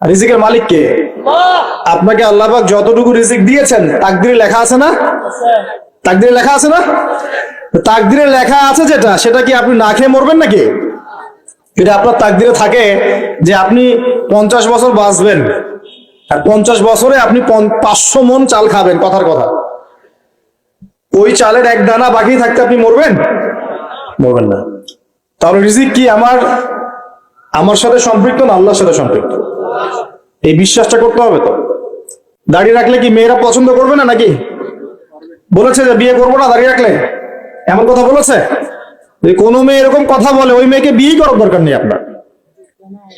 রিজিকের মালিক কে? আপনাকে আল্লাহ পাক যতটুকু রিজিক দিয়েছেন তাকদিরে লেখা আছে না? তাকদিরে লেখা আছে না? তাকদিরে লেখা আছে যেটা, সেটা কি আপনি না খেয়ে মরবেন নাকি? যদি আপনার তাকদিরে থাকে যে আপনি 50 বছর বাঁচবেন আর 50 বছরে আপনি 500 মণ চাল খাবেন, কথার কথা, ওই চালের এক দানা বাকি থাকতে আপনি মরবেন? মরবেন না। তাহলে রিজিক কি আমার সাথে সম্পৃক্ত না আল্লাহর সাথে সম্পৃক্ত? এই বিশ্বাসটা করতে হবে। তো দাঁড়িয়ে রাখলে কি মেয়েরা পছন্দ করবে না নাকি? বলেছে যে বিয়ে করবো না দাঁড়িয়ে রাখলে, এমন কথা বলেছে? যদি কোনো মেয়ে এরকম কথা বলে, ওই মেয়েকে বিয়ে করার দরকার নেই আপনার।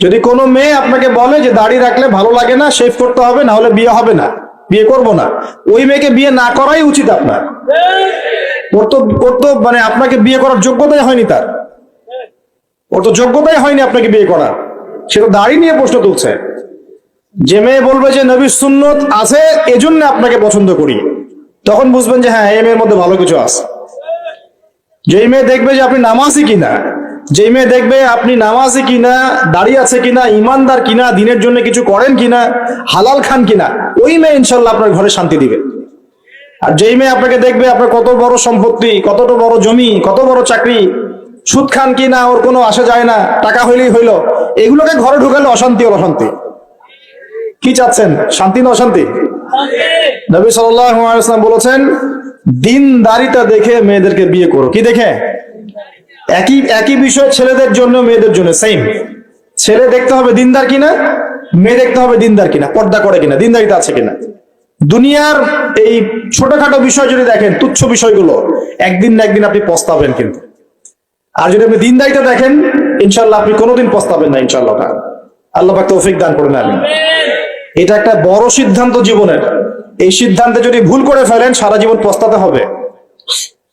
যদি কোনো মেয়ে আপনাকে বলে যে দাড়ি রাখলে ভালো লাগে না, শেভ করতে হবে, না হলে বিয়ে হবে না, বিয়ে করব না, ওই মেয়েকে বিয়ে না করাই উচিত আপনার। ওর তো মানে আপনাকে বিয়ে করার যোগ্যতাই হয়নি, ওর তো যোগ্যতাই হয়নি আপনাকে বিয়ে করার। সে তো দাড়ি নিয়ে প্রশ্ন তুলছে। যে মেয়ে বলবে যে নবীর সুন্নত আছে এজন্য আপনাকে পছন্দ করি, তখন বুঝবেন যে হ্যাঁ, এই মেয়ের মধ্যে ভালো কিছু আছে। যেই মেয়ে দেখবে যে আপনি নামাজি কিনা, যেই মেয়ে দেখবে আপনি নামাজি কিনা, দাঁড়িয়ে আছে কিনা, ইমানদার কিনা, দিনের জন্য কিছু করেন কিনা, হালাল খান কিনা, ওই মেয়ে ইনশাল্লাহ আপনার ঘরে শান্তি দিবে। আর যেই মেয়ে আপনাকে দেখবে আপনার কত বড় সম্পত্তি, কতটা বড় জমি, কত বড় চাকরি, সুদ খান কিনা ওর কোনো আসে যায় না, টাকা হইলেই হইল, এগুলোকে ঘরে ঢুকালে অশান্তি আর অশান্তি। কি চাচ্ছেন, শান্তি না অশান্তি? নবী সাল্লাল্লাহু আলাইহি ওয়াসাল্লাম বলেছেন, দিনদারিতা দেখে মেয়েদেরকে বিয়ে করো। কি দেখে? একই বিষয় ছেলেদের জন্য মেয়েদের জন্য সেম। ছেলে দেখতে হবে দিনদার কিনা, মেয়ে দেখতে হবে দিনদার কিনা, পর্দা করে কিনা, দিনদারিতা আছে কিনা। দুনিয়ার এই ছোটখাটো বিষয় যদি দেখেন, তুচ্ছ বিষয়গুলো, একদিন না একদিন আপনি পস্তাবেন কিন্তু। আর যদি আপনি দিনদারিতা দেখেন, ইনশাল্লাহ আপনি কোনোদিন পস্তাবেন না ইনশাল্লাহ। আল্লাহ পাক তৌফিক দান করুন। আমিন। এটা একটা বড় সিদ্ধান্ত জীবনের। এই সিদ্ধান্তে যদি ভুল করে ফেলেন, সারা জীবন পস্তাতে হবে।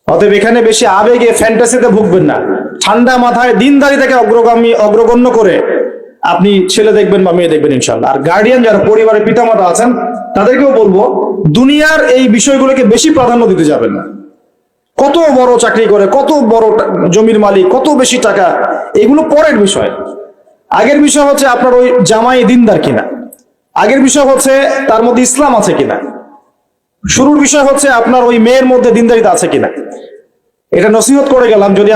অতএব এখানে বেশি আবেগে ফ্যান্টাসিতে ভুগবেন না। ঠান্ডা মাথায় দিনদারিতাকে অগ্রগণ্য করে আপনি ছেলে দেখবেন বা মেয়ে দেখবেন ইনশাল্লাহ। আর গার্ডিয়ান যারা পরিবারের পিতামাতা আছেন, তাদেরকেও বলবো দুনিয়ার এই বিষয়গুলোকে বেশি প্রাধান্য দিতে যাবেন না। কত বড় চাকরি করে, কত বড় জমির মালিক, কত বেশি টাকা, এগুলো পরের বিষয়। আগের বিষয় হচ্ছে আপনার ওই জামাই দিনদার কিনা, আগের বিষয় হচ্ছে তার মধ্যে ইসলাম আছে কিনা, শুরুর বিষয় হচ্ছে আপনার ওই মেয়ের মধ্যে দিনদারিতা আছে কিনা। এটা নসিহত করে গেলাম। যদি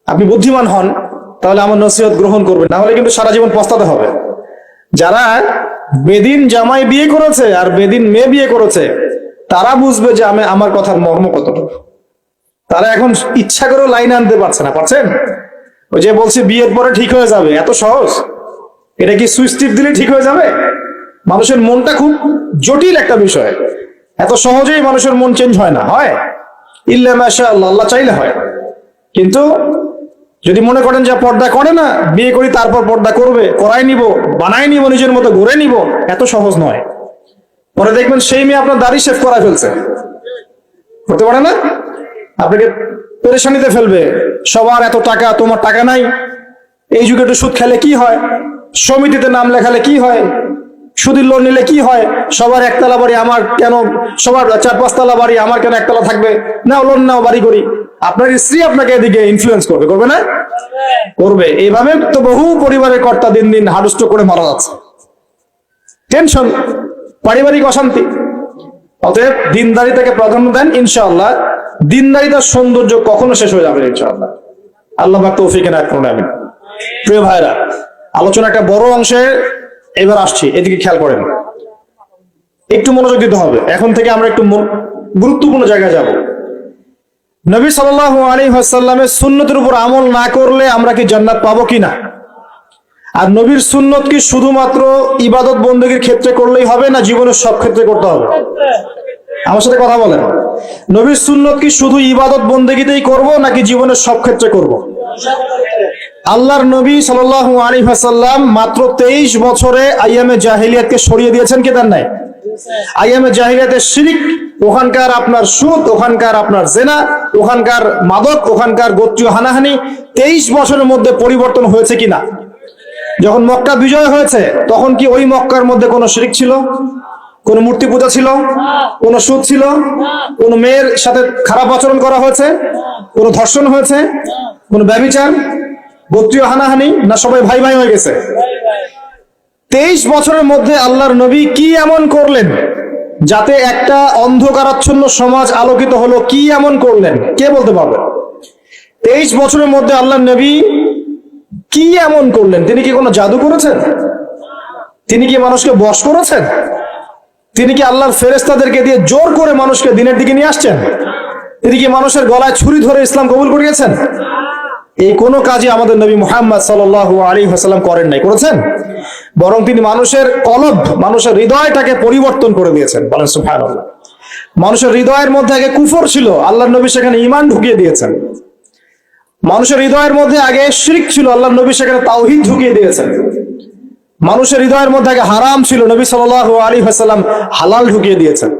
আপনি বুদ্ধিমান হন তাহলে আমার নসিহত গ্রহণ করবেন, না হলে কিন্তু সারা জীবন পস্তাতে হবে। যারা বেদিন জামাই বিয়ে করেছে আর বেদিন মেয়ে বিয়ে করেছে, তারা বুঝবে যে আমার কথার মর্ম কতটুকু। তারা এখন ইচ্ছা করেও লাইন আনতে পারছে না। পারছেন? ওই যে বলছে বিয়ের পরে ঠিক হয়ে যাবে, এত সহজ? এটা কি সুইচ টিপ দিলে ঠিক হয়ে যাবে? মানুষের মনটা খুব জটিল একটা বিষয়। এত সহজেই মানুষের মন চেঞ্জ হয় না। হয় ইল্লা মাশাআল্লাহ, আল্লাহ চাইলে হয়। কিন্তু যদি মনে করেন যে পর্দা করে না, বিয়ে করি তারপর পর্দা করবে, করাই নিব, বানাই নিব, নিজের মতো গড়ে নিব, এত সহজ নয়। পরে দেখবেন সেই মেয়ে আপনার দাড়ি শেভ করা ফেলছে। হতে পারে না? আপনাকে পেরেশানিতে ফেলবে। সবার এত টাকা, তোমার টাকা নাই। এই যুগে একটু সুদ খেলে কি হয়, সমিতিতে নাম লেখালে কি হয়, সুদের লোন নিলে কি হয়, সবার একতলা বাড়ি, আমার কেন, সবার 4-5 তলা বাড়ি, আমার কেন একতলা থাকবে, নাও লোন নাও, বাড়ি করি। আপনার স্ত্রী আপনাকে এদিকে ইনফ্লুয়েন্স করবে না? করবে। এইভাবে তো বহু পরিবারের কর্তা দিন দিন হাডুষ্ট করে মারা যাচ্ছে। টেনশন, পারিবারিক অশান্তি। অতএব দিনদারিতাকে প্রাধান্য দেন ইনশাআল্লাহ। দিনদারিতার সৌন্দর্য কখনো শেষ হয়ে যাবে ইনশাআল্লাহ। আল্লাহ পাক তৌফিক এনায়েত করুন। আমিন। প্রিয় ভাইরা, আলোচনা একটা বড় অংশে এবার আসছি, এদিকে খেয়াল করেন, একটু মনোযোগ দিতে হবে। এখন থেকে আমরা একটু গুরুত্বপূর্ণ জায়গায় যাব। নবী সাল্লাল্লাহু আলাইহি ওয়াসাল্লামের সুন্নতের উপর আমল না করলে আমরা কি জান্নাত পাবো কিনা? আর নবীর সুন্নত কি শুধুমাত্র ইবাদত বন্দেগীর ক্ষেত্রে করলেই হবে, না জীবনের সব ক্ষেত্রে করতে হবে? আমার সাথে কথা বলেন। নবীর সুন্নত কি শুধু ইবাদত বন্দেগীতেই করব, নাকি জীবনের সব ক্ষেত্রে করব? আল্লাহর নবী সাল্লাল্লাহু আলাইহি ওয়াসাল্লাম মাত্র 23 বছরে আইয়ামে জাহিলিয়াতকে সরিয়ে দিয়েছেন, কি দেন নাই? আইয়ামে জাহিলিয়াতের শিরক, ওখানকার আপনার সুদ, ওখানকার আপনার জেনা, ওখানকার মাদক, ওখানকার গোত্রীয় হানাহানি 23 বছরের মধ্যে পরিবর্তন হয়েছে কিনা? যখন মক্কা বিজয় হয়েছে, তখন কি ওই মক্কার মধ্যে কোনো শিরক ছিল? কোন মূর্তি পূজা ছিল? কোন সুদ ছিল? কোন মেয়ের সাথে খারাপ আচরণ করা হয়েছে? কোন ধর্ষণ হয়েছে? কোন ব্যভিচার, গোত্রীয় হানাহানি? না সবাই ভাই ভাই হয়ে গেছে? 23 বছরের মধ্যে আল্লাহর নবী কি এমন করলেন যাতে একটা অন্ধকারাচ্ছন্ন সমাজ আলোকিত হলো? কি এমন করলেন, কে বলতে পারবে? 23 বছরের মধ্যে আল্লাহর নবী কি এমন করলেন? তিনি কি কোনো জাদু করেছেন? তিনি কি মানুষকে বশ করেছেন? তিনি কি আল্লাহর ফেরেশতাদেরকে দিয়ে জোর করে মানুষকে দিনের দিকে নিয়ে আসছেন? তিনি কি মানুষের গলায় ছুরি ধরে ইসলাম কবুল করিয়েছেন? এই কোনো কাজই আমাদের নবী মুহাম্মদ সাল্লাল্লাহু আলাইহি ওয়াসাল্লাম করেন নাই, করেছেন? বরং তিনি মানুষের কলব, মানুষের হৃদয়টাকে পরিবর্তন করে দিয়েছেন। বলেন সুবহানাল্লাহ। মানুষের হৃদয়ের মধ্যে আগে কুফর ছিল, আল্লাহর নবী সেখানে ঈমান ঢুকিয়ে দিয়েছেন। মানুষের হৃদয়ের মধ্যে আগে শিরক ছিল, আল্লাহর নবী সেখানে তাওহীদ ঢুকিয়ে দিয়েছেন। মানুষের হৃদয়ের মধ্যে আগে হারাম ছিল, নবী সাল্লাল্লাহু আলাইহি ওয়াসাল্লাম হালাল ঢুকিয়ে দিয়েছেন।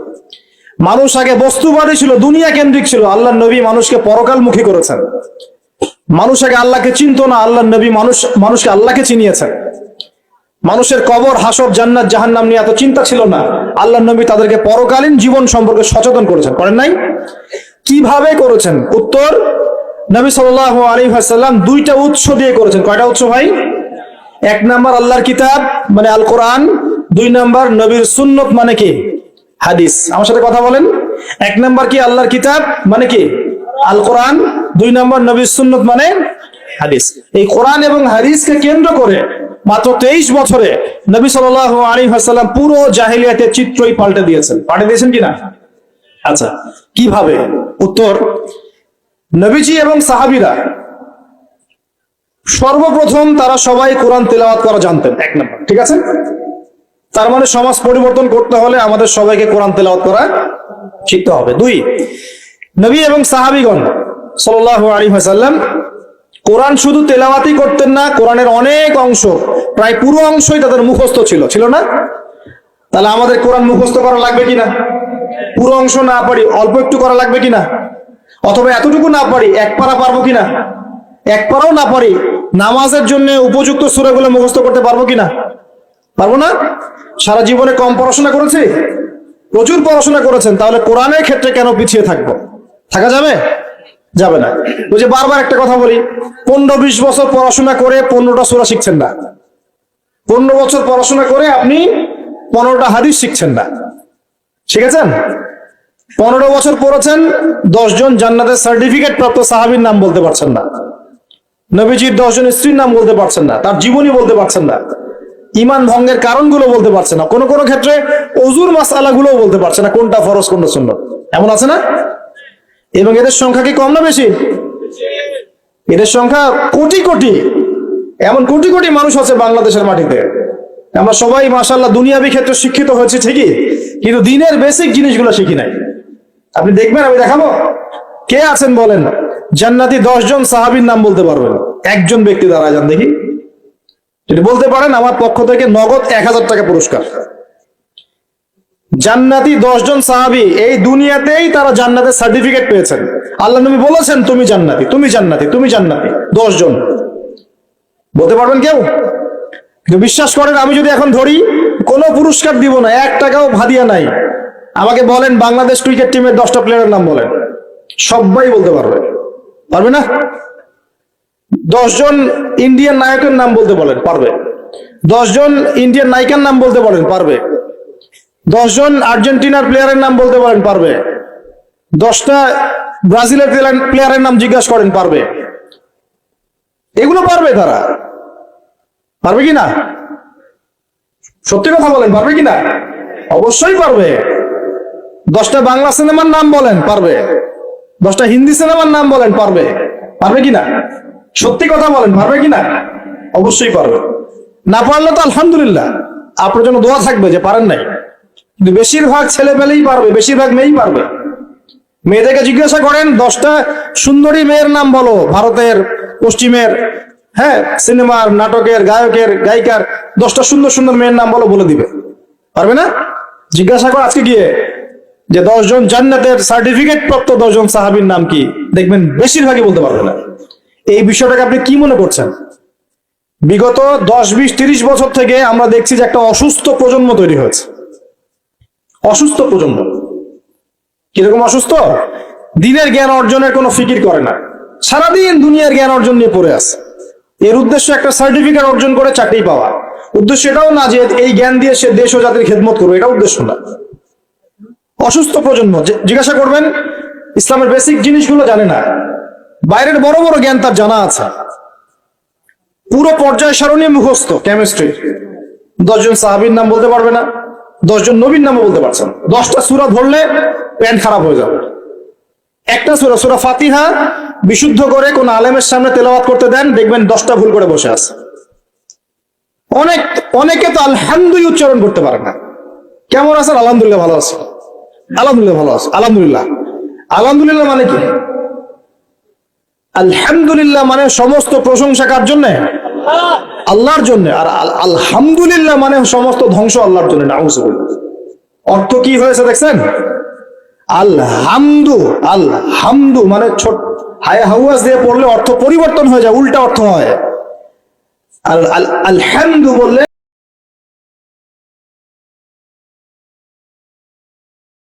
মানুষ আগে বস্তুবাদী ছিল, দুনিয়া কেন্দ্রিক ছিল, আল্লাহর নবী মানুষকে পরকালমুখী করেছেন। মানুষ আগে আল্লাহকে চিনতো না, আল্লাহর নবী মানুষকে আল্লাহকে চিনিয়েছেন। মানুষের কবর, হাসর, জান্নাত, জাহান্নাম নিয়ে এত চিন্তা ছিল না, আল্লাহর নবী তাদেরকে পরকালীন জীবন সম্পর্কে সচেতন করেছেন। করেন নাই? কিভাবে করেছেন? উত্তর, নবী সাল্লাল্লাহু আলাইহি ওয়াসাল্লাম দুইটা উৎস দিয়ে করেছেন। কয়টা উৎস ভাই? এক নাম্বার আল্লাহর কিতাব মানে আল কোরআন, দুই নাম্বার নবীর সুন্নত মানে কি? হাদিস। আমার সাথে কথা বলেন। এক নাম্বার কি? আল্লাহর কিতাব মানে কি? আল কোরআন। দুই নাম্বার নবীর সুন্নত মানে হাদিস। এই কোরআন এবং হাদিসকে কেন্দ্র করে মাত্র 23 বছরে নবী সাল্লাল্লাহু আলাইহি ওয়াসাল্লাম পুরো জাহেলিয়াতের চিত্রই পাল্টে দিয়েছেন। পাল্টে দিয়েছেন কিনা? আচ্ছা, কিভাবে? উত্তর, নবীজি এবং সাহাবীরা সর্বপ্রথম তারা সবাই কোরআন তেলাওয়াত করা জানতেন। এক নাম্বার, ঠিক আছে? তার মানে সমাজ পরিবর্তন করতে হলে আমাদের সবাইকে কোরআন তেলাওয়াত করা শিখতে হবে। দুই, নবী এবং সাহাবীগণ সাল্লাল্লাহু আলাইহি ওয়াসাল্লাম কোরআন শুধু তেলাওয়াতই করতেন না, কোরআনের অনেক অংশ, প্রায় পুরো অংশই তাদের মুখস্থ ছিল, ছিল না? তাহলে আমাদের কোরআন মুখস্থ করা লাগবে কিনা? পুরো অংশ না পারি, অল্প একটু করা লাগবে কিনা? অথবা এতটুকু না পারি, এক পারা পারবো কিনা? এক পারাও না পারি, নামাজের জন্য উপযুক্ত সূরাগুলো মুখস্থ করতে পারবো কিনা? পারবো না? সারা জীবনে কম পড়াশোনা করেছি? প্রচুর পড়াশোনা করেছেন, তাহলে কোরআনের ক্ষেত্রে কেন পিছিয়ে থাকবো? থাকা যাবে? যাবে না। ওই যে বারবার একটা কথা বলি, 15-20 বছর পড়াশোনা করে 15টা সূরা শিখছেন না। 15 বছর পড়াশোনা করে আপনি 15টা হাদিস শিখছেন না। শিখেছেন? 15 বছর পড়েছেন, 10 জন জান্নাতের সার্টিফিকেট প্রাপ্ত সাহাবীর নাম বলতে পারছেন না। নবীজির 10 জন স্ত্রীর নাম বলতে পারছেন না, তার জীবনী বলতে পারছেন না, ঈমান ভঙ্গের কারণগুলো বলতে পারছেন না, কোন কোন ক্ষেত্রে ওযুর মাসআলাগুলো বলতে পারছেন না, কোনটা ফরজ কোনটা সুন্নাত। এমন আছে না? এবং এদের সংখ্যা কি কম না বেশি? এদের সংখ্যা কোটি কোটি, এমন কোটি কোটি মানুষ আছে বাংলাদেশের মাটিতে। আমরা সবাই মাশাআল্লাহ দুনিয়াবি ক্ষেত্রে শিক্ষিত হয়েছে ঠিকই, কিন্তু দিনের বেসিক জিনিসগুলো শিখি নাই। আপনি দেখবেন, আমি দেখাবো, কে আছেন বলেন জান্নাতি 10 জন সাহাবীর নাম বলতে পারবেন? একজন ব্যক্তি দাঁড়ায় যান দেখি, যদি বলতে পারেন আমার পক্ষ থেকে নগদ 1000 টাকা পুরস্কার। জান্নাতি 10 জন সাহাবী, এই দুনিয়াতেই তারা জান্নাতের সার্টিফিকেট পেয়েছেন। আল্লাহ নবী বলেছেন তুমি জান্নাতি, তুমি জান্নাতি, তুমি জান্নাতি। 10 জন বলতে পারবেন কেউ? কিন্তু বিশ্বাস করেন, আমি যদি এখন ধরি কোনো পুরস্কার দিব না, 1 টাকাও ভাদিয়া নাই, আমাকে বলেন বাংলাদেশ ক্রিকেট টিমের 10টা প্লেয়ারের নাম বলেন, সবাই বলতে পারবে। পারবে না? 10 জন ইন্ডিয়ান নায়কের নাম বলতে বলেন, পারবে। 10 জন ইন্ডিয়ান নায়িকার নাম বলতে বলেন, পারবে। 10 জন আর্জেন্টিনার প্লেয়ারের নাম বলতে পারেন, পারবে। 10টা ব্রাজিলের প্লেয়ারের নাম জিজ্ঞাসা করেন, পারবে। এগুলো পারবে তারা। পারবে কিনা? সত্যি কথা বলেন, পারবে কিনা? অবশ্যই পারবে। 10টা বাংলা সিনেমার নাম বলেন, পারবে। 10টা হিন্দি সিনেমার নাম বলেন, পারবে। পারবে কিনা? সত্যি কথা বলেন, পারবে কিনা? অবশ্যই পারবে। না পারলে তো আলহামদুলিল্লাহ, আপনার জন্য দোয়া থাকবে যে পারেন নাই। কিন্তু বেশিরভাগ ছেলে পেলেই পারবে, বেশিরভাগ মেয়েই পারবে। মেয়েদেরকে জিজ্ঞাসা করেন 10টা সুন্দরী মেয়ের নাম বলো, ভারতের, পশ্চিমের, হ্যাঁ, সিনেমার, নাটকের, গায়কের, গায়িকার 10টা সুন্দর সুন্দর মেয়ের নাম বলো, বলে দিবে। পারবে না? জিজ্ঞাসা কর আজকে গিয়ে যে 10 জন জান্নাতের সার্টিফিকেট প্রাপ্ত 10 জন সাহাবীর নাম কি, দেখবেন বেশিরভাগই বলতে পারবে না। এই বিষয়টাকে আপনি কি মনে করছেন? বিগত 10, 20, 30 বছর থেকে আমরা দেখছি যে একটা অসুস্থ প্রজন্ম তৈরি হয়েছে। অসুস্থ প্রজন্ম। কিরকম অসুস্থ? দিনের জ্ঞান অর্জনের কোনো ফিকির করে না, সারাদিন দুনিয়ার জ্ঞান অর্জন নিয়ে পড়ে আছে। এর উদ্দেশ্য একটা সার্টিফিকেট অর্জন করে চাকরি পাওয়া, উদ্দেশ্য এটাও না যে এই জ্ঞান দিয়ে সে দেশ ও জাতির খেদমত করবে, এটা উদ্দেশ্য না। অসুস্থ প্রজন্ম জিজ্ঞাসা করবেন ইসলামের বেসিক জিনিসগুলো জানে না, বাইরের বড় বড় জ্ঞান তার জানা আছে, পুরো পর্যায় সারণী মুখস্থ, কেমিস্ট্রি 10 জন সাহাবীর নাম বলতে পারবে না, 10 জন নবীর নামও বলতে পারছে না। 10টা সূরা ধরলে প্যান্ট খারাপ হয়ে যাবে। একটা সূরা ফাতিহা বিশুদ্ধ করে কোন আলেমের সামনে তেলাওয়াত করতে দেন, দেখবেন 10টা ভুল করে বসে আছে। অনেকে তো আলহামদুলিল্লাহ উচ্চারণ করতে পারে না। কেমন আছেন? আলহামদুলিল্লাহ ভালো আছে, আলহামদুলিল্লাহ ভালো আছে, আলহামদুলিল্লাহ। আলহামদুলিল্লাহ মানে কি? আলহামদুলিল্লাহ মানে সমস্ত প্রশংসা কার জন্য? আল্লাহর জন্য। আর আলহামদুলিল্লাহ মানে সমস্ত ধ্বংস আল্লাহর জন্য। নাউযুবিল্লাহ। অর্থ কি হয়েছে দেখছেন? আলহামদু মানে ছোট হায় হাওয়াজ দিয়ে পড়লে অর্থ পরিবর্তন হয়ে যায়, উল্টা অর্থ হয়। আলহামদু বললে